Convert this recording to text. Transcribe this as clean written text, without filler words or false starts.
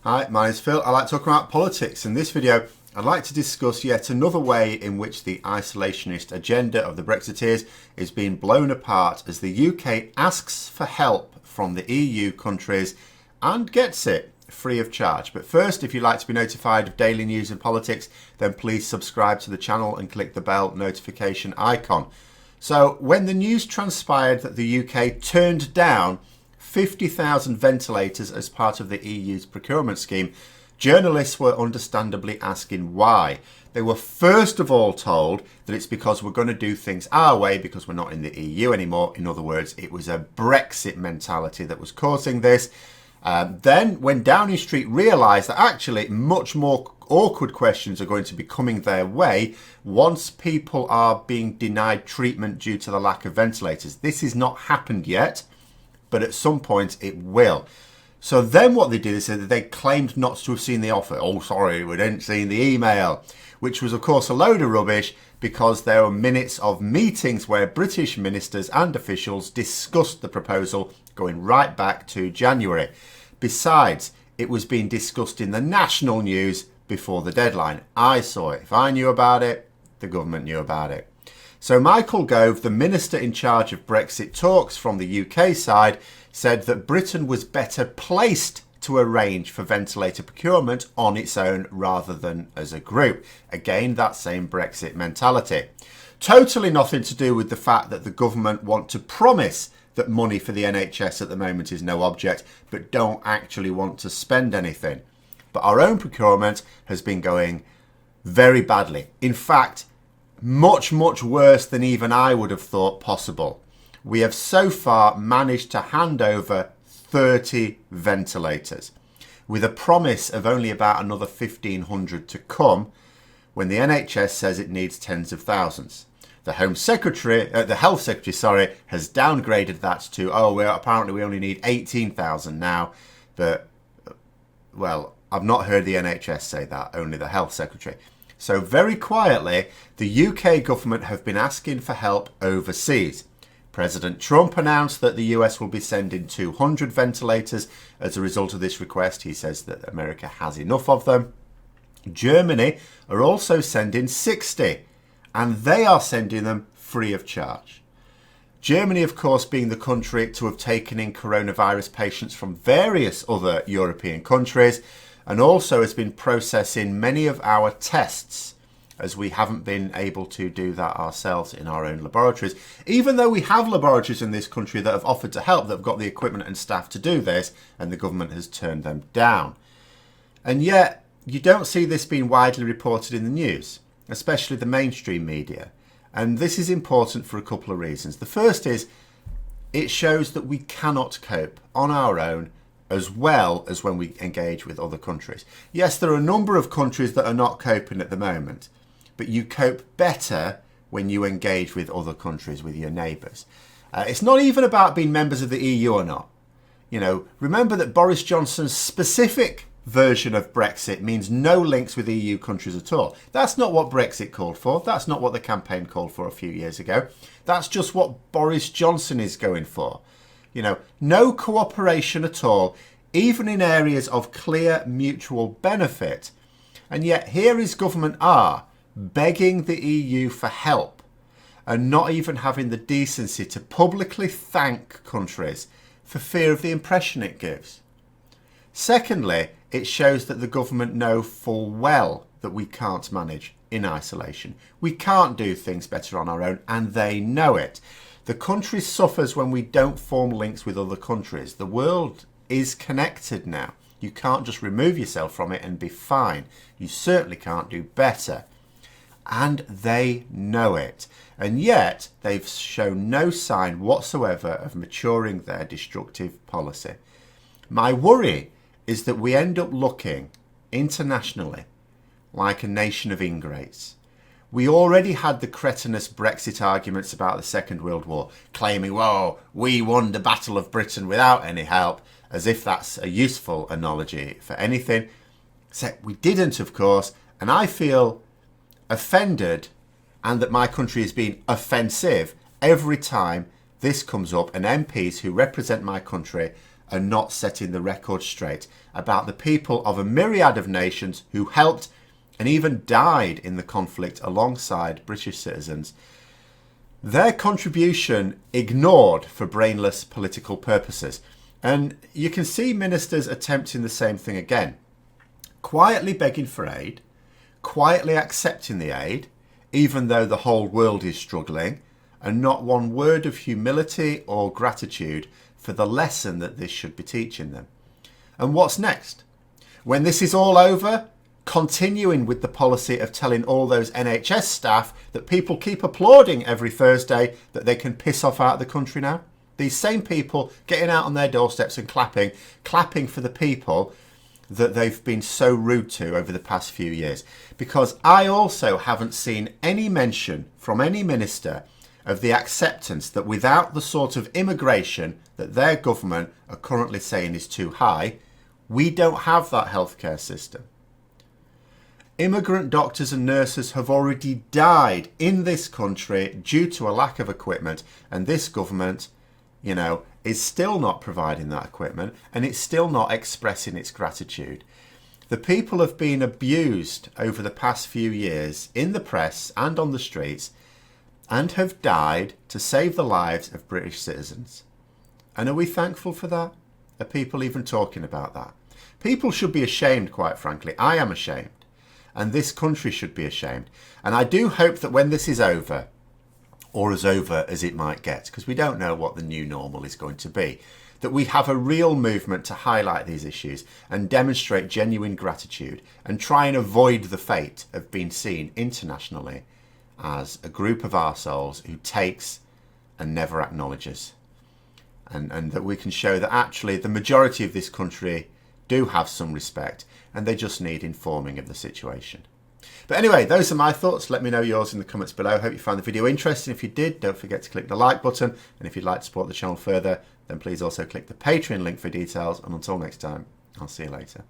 Hi, my name's Phil. I like talking about politics. In this video, I'd like to discuss yet another way in which the isolationist agenda of the Brexiteers is being blown apart as the UK asks for help from the EU countries and gets it free of charge. But first, if you'd like to be notified of daily news and politics, then please subscribe to the channel and click the bell notification icon. So when the news transpired that the UK turned down 50,000 ventilators as part of the EU's procurement scheme, journalists were understandably asking why. They were first of all told that it's because we're going to do things our way because we're not in the EU anymore. In other words, it was a Brexit mentality that was causing this. Then when Downing Street realised that actually much more awkward questions are going to be coming their way once people are being denied treatment due to the lack of ventilators. This has not happened yet, but at some point it will. So then what they did is that they claimed not to have seen the offer. Oh, sorry, we didn't see the email, which was of course a load of rubbish because there were minutes of meetings where British ministers and officials discussed the proposal going right back to January. Besides, it was being discussed in the national news before the deadline. I saw it. If I knew about it, the government knew about it. So Michael Gove, the minister in charge of Brexit talks from the UK side, said that Britain was better placed to arrange for ventilator procurement on its own rather than as a group. Again, that same Brexit mentality. Totally nothing to do with the fact that the government want to promise that money for the NHS at the moment is no object, but don't actually want to spend anything. But our own procurement has been going very badly. In fact, much worse than even I would have thought possible. We have so far managed to hand over 30 ventilators with a promise of only about another 1,500 to come when the NHS says it needs tens of thousands. The Health Secretary, has downgraded that to, apparently we only need 18,000 now. But, well, I've not heard the NHS say that, only the Health Secretary. So very quietly, the UK government have been asking for help overseas. President Trump announced that the US will be sending 200 ventilators as a result of this request. He says that America has enough of them. Germany are also sending 60, and they are sending them free of charge. Germany, of course, being the country to have taken in coronavirus patients from various other European countries, and also has been processing many of our tests, as we haven't been able to do that ourselves in our own laboratories, even though we have laboratories in this country that have offered to help, that have got the equipment and staff to do this, and the government has turned them down. And yet, you don't see this being widely reported in the news, especially the mainstream media. And this is important for a couple of reasons. The first is, it shows that we cannot cope on our own as well as when we engage with other countries. Yes, there are a number of countries that are not coping at the moment, but you cope better when you engage with other countries, with your neighbours. It's not even about being members of the EU or not. You know, remember that Boris Johnson's specific version of Brexit means no links with EU countries at all. That's not what Brexit called for. That's not what the campaign called for a few years ago. That's just what Boris Johnson is going for. You know, no cooperation at all, even in areas of clear mutual benefit. And yet here his government are begging the EU for help and not even having the decency to publicly thank countries for fear of the impression it gives. Secondly, it shows that the government know full well that we can't manage in isolation. We can't do things better on our own, and they know it. The country suffers when we don't form links with other countries. The world is connected now. You can't just remove yourself from it and be fine. You certainly can't do better. And they know it. And yet, they've shown no sign whatsoever of maturing their destructive policy. My worry is that we end up looking internationally like a nation of ingrates. We already had the cretinous Brexit arguments about the Second World War, claiming, whoa, we won the Battle of Britain without any help, as if that's a useful analogy for anything. Except we didn't, of course, and I feel offended and that my country is being offensive every time this comes up and MPs who represent my country are not setting the record straight about the people of a myriad of nations who helped and even died in the conflict alongside British citizens. Their contribution ignored for brainless political purposes. And you can see ministers attempting the same thing again. Quietly begging for aid, quietly accepting the aid, even though the whole world is struggling, and not one word of humility or gratitude for the lesson that this should be teaching them. And what's next? When this is all over, continuing with the policy of telling all those NHS staff that people keep applauding every Thursday that they can piss off out of the country now. These same people getting out on their doorsteps and clapping for the people that they've been so rude to over the past few years. Because I also haven't seen any mention from any minister of the acceptance that without the sort of immigration that their government are currently saying is too high, we don't have that healthcare system. Immigrant doctors and nurses have already died in this country due to a lack of equipment, and this government, is still not providing that equipment, and it's still not expressing its gratitude. The people have been abused over the past few years in the press and on the streets, and have died to save the lives of British citizens. And are we thankful for that? Are people even talking about that? People should be ashamed, quite frankly. I am ashamed. And this country should be ashamed. And I do hope that when this is over, or as over as it might get, because we don't know what the new normal is going to be, that we have a real movement to highlight these issues and demonstrate genuine gratitude and try and avoid the fate of being seen internationally as a group of arseholes who takes and never acknowledges. And that we can show that actually the majority of this country do have some respect and they just need informing of the situation. But anyway, those are my thoughts. Let me know yours in the comments below. Hope you found the video interesting. If you did, don't forget to click the like button. And if you'd like to support the channel further, then please also click the Patreon link for details. And until next time, I'll see you later.